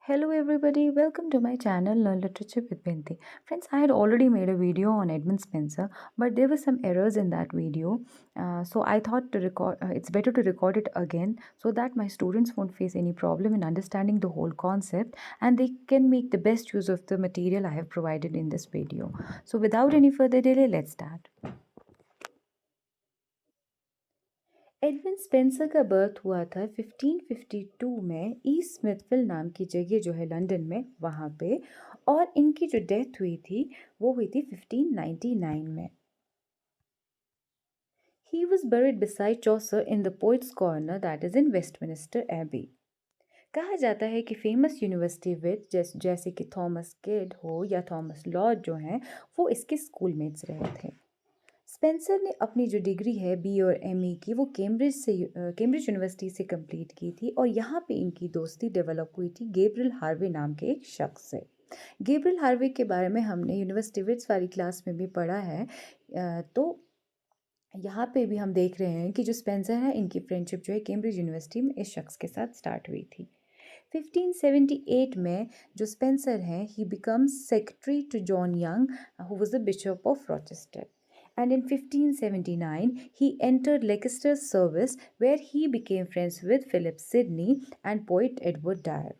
Hello everybody, welcome to my channel Learn Literature with Binti. Friends, I had already made a video on Edmund Spenser, but there were some errors in that video. So I thought to record it's better to record it again so that my students won't face any problem in understanding the whole concept and they can make the best use of the material I have provided in this video. So without any further delay, let's start. Edwin Spencer का birth हुआ था 1552 में east स्मिथविल नाम की जगह जो है London में वहाँ पे, और इनकी जो डेथ हुई थी वो हुई थी 1599 में. He was buried beside Chaucer in the Poets' Corner, that is in Westminster Abbey. कहा जाता है कि फेमस यूनिवर्सिटी विद जैसे कि थॉमस किड हो या थॉमस लॉर्ड जो हैं वो इसके स्कूलमेट्स रहे थे. स्पेंसर ने अपनी जो डिग्री है बी और एमई की वो कैम्ब्रिज यूनिवर्सिटी से कंप्लीट की थी, और यहाँ पे इनकी दोस्ती डेवलप हुई थी गेब्रियल हार्वे नाम के एक शख्स से. गेब्रियल हार्वे के बारे में हमने यूनिवर्सिटी विट्स वाली क्लास में भी पढ़ा है. तो यहाँ पे भी हम देख रहे हैं कि जो स्पेंसर है इनकी फ्रेंडशिप जो है कैम्ब्रिज यूनिवर्सिटी में इस शख्स के साथ स्टार्ट हुई थी. 1578 में जो स्पेंसर हैं he becomes secretary to John Young who was the bishop of Rochester. And in 1579, he entered Leicester's service where he became friends with Philip Sidney and poet Edward Dyer.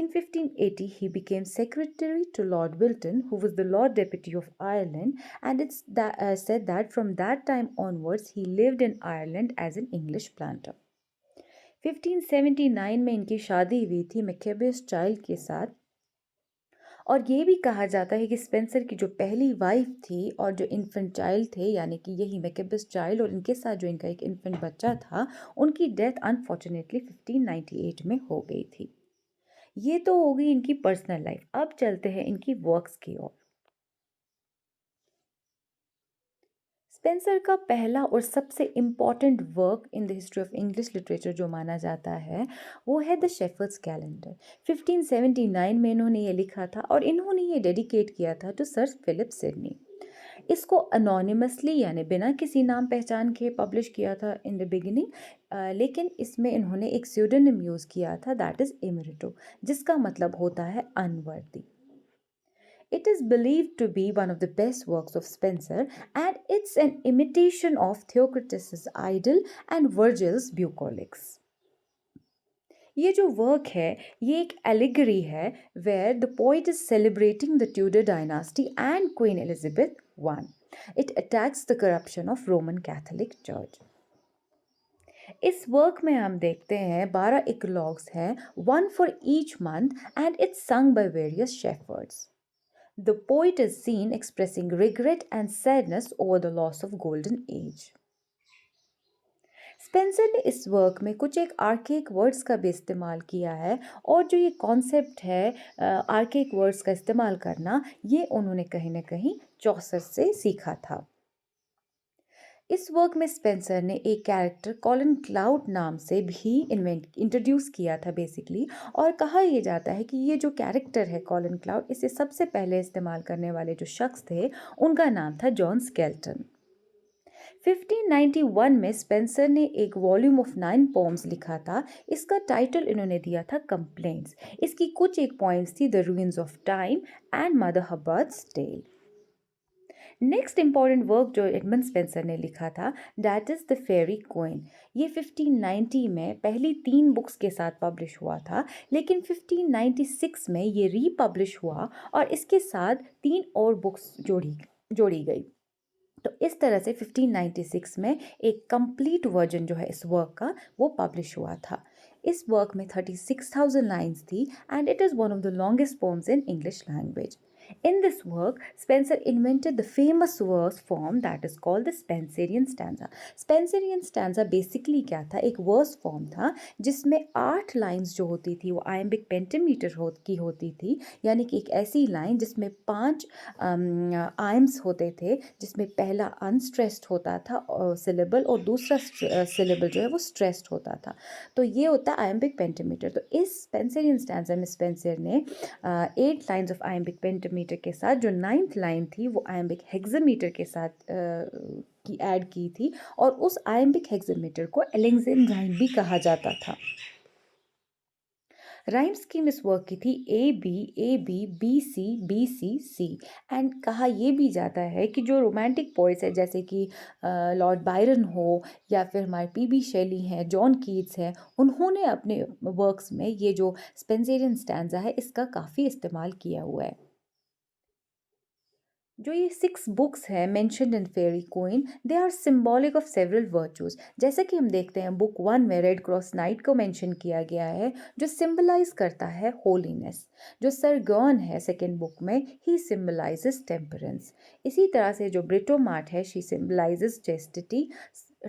In 1580, he became secretary to Lord Wilton, who was the Lord Deputy of Ireland, and said that from that time onwards, he lived in Ireland as an English planter. 1579 में इनकी शादी हुई थी मैकेबेस child के साथ, और ये भी कहा जाता है कि स्पेंसर की जो पहली वाइफ थी और जो इन्फेंट चाइल्ड थे यानी कि यही मैकेबेस चाइल्ड और इनके साथ जो इनका एक इन्फेंट बच्चा था उनकी डेथ अनफॉर्चुनेटली 1598 में हो गई थी. ये तो हो गई इनकी पर्सनल लाइफ. अब चलते हैं इनकी वर्क्स की ओर. स्पेंसर का पहला और सबसे important work in the history of English literature जो माना जाता है वो है द शेफर्ड्स कैलेंडर. 1579 में इन्होंने ये लिखा था और इन्होंने ये डेडिकेट किया था टू सर फिलिप सिडनी. इसको अनोनिमसली यानी बिना किसी नाम पहचान के पब्लिश किया था इन द बिगिनिंग, लेकिन इसमें इन्होंने एक स्यूडोनिम यूज़ किया था दैट इज़ इमरिटो, जिसका मतलब होता है unworthy. It is believed to be one of the best works of Spenser, and it's an imitation of Theocritus's Idyll and Virgil's Bucolics. ये जो वर्क है ये एक एलिगरी है where the poet is celebrating the Tudor dynasty and Queen Elizabeth one. It attacks the corruption of Roman Catholic church. इस work में हम देखते हैं 12 इकलॉग्स हैं, one for each month, and it's sung by various shepherds. The poet is seen expressing regret and sadness over the loss of golden age. Spencer ने इस work में कुछ एक आर्केक वर्ड्स का भी इस्तेमाल किया है, और जो ये कॉन्सेप्ट है आर्केक वर्ड्स का इस्तेमाल करना ये उन्होंने कहीं ना कहीं चौसर से सीखा था. इस वर्क में स्पेंसर ने एक कैरेक्टर कॉलिन क्लाउड नाम से भी इंट्रोड्यूस किया था बेसिकली, और कहा यह जाता है कि ये जो कैरेक्टर है कॉलिन क्लाउड इसे सबसे पहले इस्तेमाल करने वाले जो शख्स थे उनका नाम था जॉन स्केल्टन. 1591 में स्पेंसर ने एक वॉल्यूम ऑफ 9 पोम्स लिखा था. इसका टाइटल इन्होंने दिया था कंप्लेंट्स. इसकी कुछ एक पॉइंट्स थी the ruins of time and mother Hubbard's tale. Next important work जो एडमंड स्पेंसर ने लिखा था that is the fairy queen. ये 1590 में पहली 3 बुक्स के साथ पब्लिश हुआ था, लेकिन 1596 में ये रीपब्लिश हुआ और इसके साथ 3 और बुक्स जोड़ी गई. तो इस तरह से 1596 में एक कंप्लीट वर्जन जो है इस वर्क का वो पब्लिश हुआ था. इस वर्क में 36,000 लाइन्स थी and it is one of the longest poems in English language. In this work, Spenser invented the famous verse form that is called the Spenserian stanza. Spenserian stanza basically क्या था, एक verse form था जिसमें 8 lines जो होती थी वो iambic pentameter की होती थी, यानी कि एक ऐसी line जिसमें 5 iams होते थे, जिसमें पहला unstressed होता था syllable और दूसरा syllable जो है वो stressed होता था. तो ये होता है iambic pentameter. तो इस Spenserian stanza में स्पेंसर ने 8 lines of iambic pentameter के साथ जो 9th लाइन थी वो आयम्बिक हेक्सामीटर के साथ की ऐड की थी, और उस आयम्बिक हेक्सामीटर को एलेक्जेंड्राइन भी कहा जाता था. राइम स्कीम इस वर्क की थी A B A B B C B C C। And कहा ये भी जाता है कि जो रोमांटिक पोइट्स है जैसे कि लॉर्ड बायरन हो या फिर हमारे पी शेली हैं, जॉन कीट्स हैं, उन्होंने अपने वर्क्स में ये जो स्पेंसरियन स्टैंजा है इसका काफ़ी इस्तेमाल किया हुआ है। जो ये 6 बुक्स हैं mentioned in Faerie Queene, they are symbolic of several virtues. जैसे कि हम देखते हैं बुक 1 में रेड क्रॉस नाइट को मेंशन किया गया है जो सिंबलाइज करता है होलीनेस। जो सर गॉन है सेकेंड बुक में, ही सिंबलाइजेस टेम्परेंस। इसी तरह से जो ब्रिटोमार्ट है, she symbolises chastity.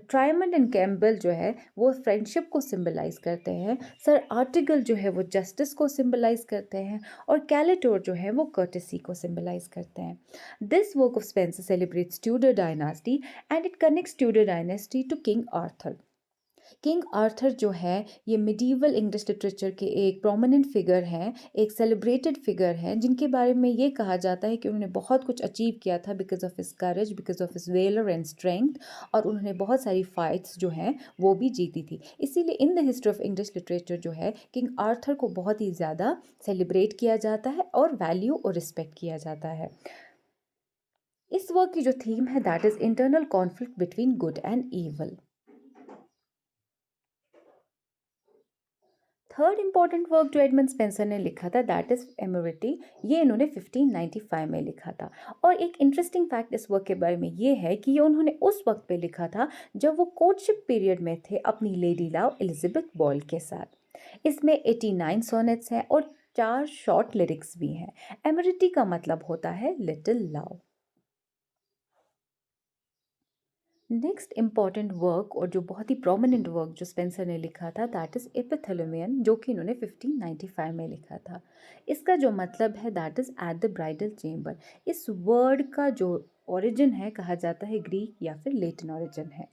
Triamond and Cambell जो है वो फ्रेंडशिप को सिंबलाइज करते हैं। सर आर्टिगल जो है वो जस्टिस को सिंबलाइज करते हैं। और कैलेटोर जो है वो कर्टेसी को सिंबलाइज करते हैं। This work of Spencer celebrates Tudor dynasty and it connects Tudor dynasty to King Arthur. King Arthur जो है ये मिडीवल इंग्लिश लिटरेचर के एक प्रोमिनेंट फिगर हैं, एक सेलिब्रेटेड फिगर हैं, जिनके बारे में ये कहा जाता है कि उन्होंने बहुत कुछ अचीव किया था because of his courage, because of his valour and strength. और उन्होंने बहुत सारी फाइट्स जो हैं वो भी जीती थी। इसीलिए in the history of English literature जो है किंग आर्थर को बहुत ही ज़्यादा सेलिब्रेट किया जाता है और वैल्यू और रिस्पेक्ट किया जाता है। इस वर्क की जो थीम है that is internal conflict between good and evil. Third important work जो एडमंड स्पेंसर ने लिखा था दैट इज एमोरिटी। ये इन्होंने 1595 में लिखा था। और एक इंटरेस्टिंग फैक्ट इस वर्क के बारे में ये है कि ये उन्होंने उस वक्त पे लिखा था जब वो कोर्टशिप पीरियड में थे अपनी लेडी लव एलिजाबेथ बॉयल के साथ। इसमें 89 सोनेट्स हैं और 4 शॉर्ट लिरिक्स भी हैं। एमोरिटी का मतलब होता है little love. Next important work और जो बहुत ही प्रोमिनेंट वर्क जो स्पेंसर ने लिखा था दैट इज़ एपिथेलमियन, जो कि इन्होंने 1595 में लिखा था। इसका जो मतलब है that is at the bridal chamber. इस वर्ड का जो ओरिजिन है कहा जाता है ग्रीक या फिर लेटिन ओरिजिन है।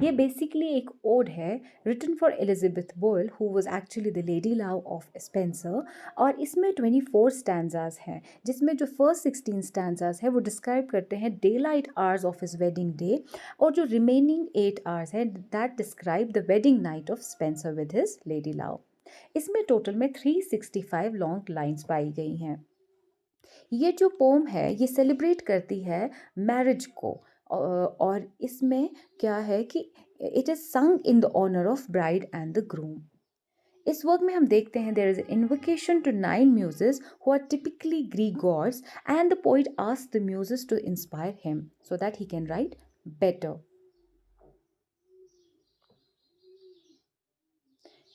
ये बेसिकली एक ओड है रिटन फॉर एलिजाबेथ बोयल who was actually the lady love of Spencer. और इसमें 24 स्टैंजाज हैं जिसमें जो फर्स्ट 16 स्टैंजाज है वो डिस्क्राइब करते हैं day light hours of his wedding day. और जो रिमेनिंग 8 आवर्स है that describe the wedding night of Spencer with his lady love. इसमें टोटल में 365 लॉन्ग लाइन्स पाई गई हैं। ये जो पोम है ये सेलिब्रेट करती है मैरिज को। और इसमें क्या है कि it is sung in the honour of bride and the groom. इस वर्क में हम देखते हैं there is invocation to 9 muses who are typically Greek gods and the poet asks the muses to inspire him so that he can write better.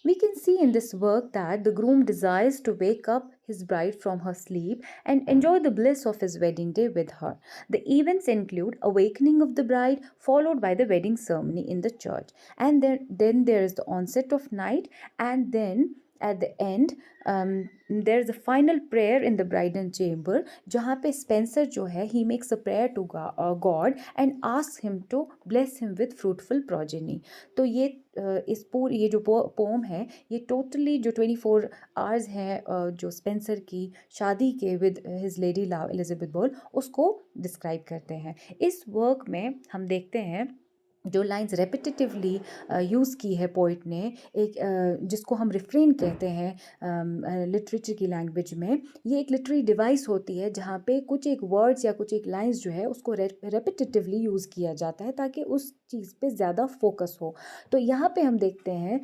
We can see in this work that the groom desires to wake up his bride from her sleep and enjoy the bliss of his wedding day with her. The events include awakening of the bride followed by the wedding ceremony in the church, and then there is the onset of night, and then at the end there is a final prayer in the bridal chamber जहाँ पे Spencer जो है he makes a prayer to God and asks him to bless him with fruitful progeny। तो ये इस पूरी ये जो पोम है ये टोटली जो 24 आवर्स हैं जो स्पेंसर की शादी के with his lady love Elizabeth Boyle उसको डिस्क्राइब करते हैं। इस वर्क में हम देखते हैं जो लाइंस रेपिटेटिवली यूज़ की है पोइट ने, एक जिसको हम रिफ्रेन कहते हैं लिटरेचर की लैंग्वेज में। ये एक लिटरेरी डिवाइस होती है जहाँ पे कुछ एक वर्ड्स या कुछ एक लाइंस जो है उसको रेपिटेटिवली यूज़ किया जाता है ताकि उस चीज़ पे ज़्यादा फोकस हो। तो यहाँ पे हम देखते हैं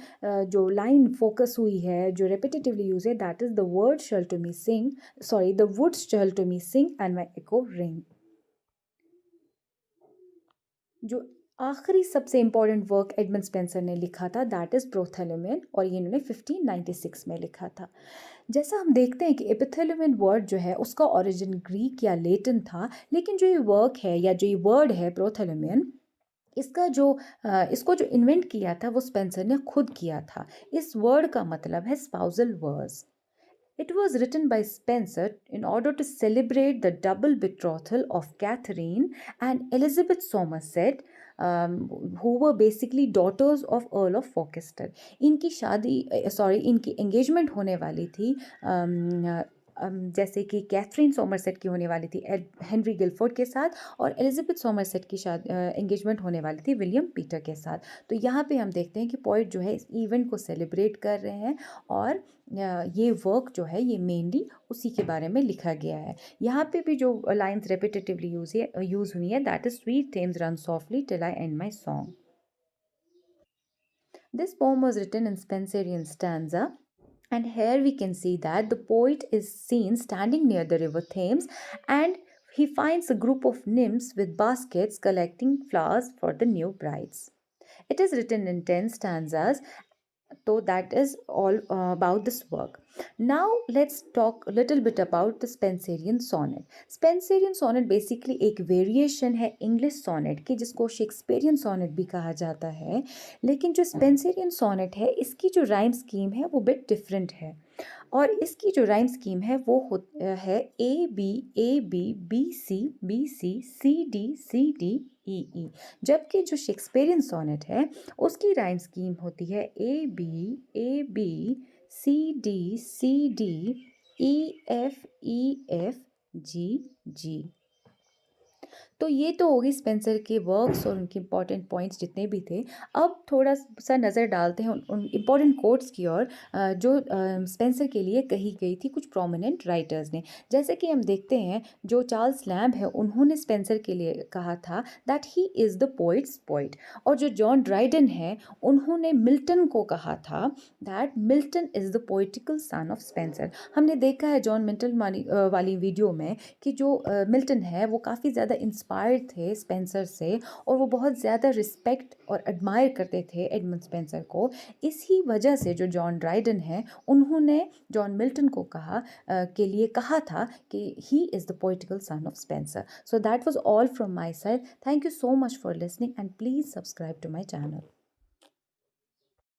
जो लाइन फोकस हुई है जो रेपिटेटिवली यूज़ है that is the word shall to me sing, sorry the woods shall to me sing and my echo ring. जो आखिरी सबसे इम्पॉर्टेंट वर्क एडमंड स्पेंसर ने लिखा था दैट इज़ प्रोथेलमियन और ये इन्होंने 1596 में लिखा था। जैसा हम देखते हैं कि एपिथेलमियन वर्ड जो है उसका ओरिजिन ग्रीक या लेटिन था, लेकिन जो ये वर्क है या जो ये वर्ड है प्रोथेलमियन इसका जो इसको जो इन्वेंट किया था वो स्पेंसर ने खुद किया था। इस वर्ड का मतलब है spousal verse. It was written by Spencer in order to celebrate the double betrothal of Catherine and Elizabeth Somerset, who were basically daughters of Earl of Forchester. इनकी शादी इनकी एंगेजमेंट होने वाली थी जैसे कि कैथरीन सॉमरसेट की होने वाली थी हेनरी गिलफोर्ड के साथ, और एलिजाबेथ सॉमरसेट की एंगेजमेंट होने वाली थी विलियम पीटर के साथ। तो यहाँ पे हम देखते हैं कि पोइट जो है इस इवेंट को सेलिब्रेट कर रहे हैं, और ये वर्क जो है ये मेनली उसी के बारे में लिखा गया है। यहाँ पे भी जो लाइंस रेपिटेटिवली यूज हुई है, that is sweet Thames run softly till I and my song. This poem was written in Spenserian stanza, and here we can see that the poet is seen standing near the river Thames, and he finds a group of nymphs with baskets collecting flowers for the new brides. It is written in 10 stanzas, so that is all about this work. Now let's talk a little bit about the Spenserian sonnet. Spenserian sonnet basically एक variation है English sonnet की, जिसको Shakespearean sonnet भी कहा जाता है। लेकिन जो स्पेंसेरियन सोनेट है, इसकी जो राइम स्कीम है वो बिट डिफरेंट है, और इसकी जो राइम स्कीम है वो है A B B C C D जबकि जो शेक्सपियरियन सोनेट है उसकी राइम स्कीम होती है A B C D F G. तो ये तो होगी स्पेंसर के वर्क्स और उनके इम्पॉर्टेंट पॉइंट्स जितने भी थे। अब थोड़ा सा नज़र डालते हैं उन इम्पॉर्टेंट कोट्स की ओर जो स्पेंसर के लिए कही गई थी कुछ प्रोमिनेंट राइटर्स ने। जैसे कि हम देखते हैं, जो चार्ल्स लैम्ब है उन्होंने स्पेंसर के लिए कहा था that he is the poets poet, और जो जॉन ड्राइडन है उन्होंने मिल्टन को कहा था that Milton is the poetical son of Spencer. हमने देखा है जॉन मिल्टन वाली वीडियो में कि जो मिल्टन है वो काफ़ी ज़्यादा इंस्पायर्ड थे स्पेंसर से, और वो बहुत ज़्यादा रिस्पेक्ट और एडमायर करते थे एडमंड स्पेंसर को। इसी वजह से जो जॉन ड्राइडन है उन्होंने जॉन मिल्टन को के लिए कहा था कि he is the poetical son of Spenser. So that was all from my side. Thank you so much for listening, and please subscribe to my channel.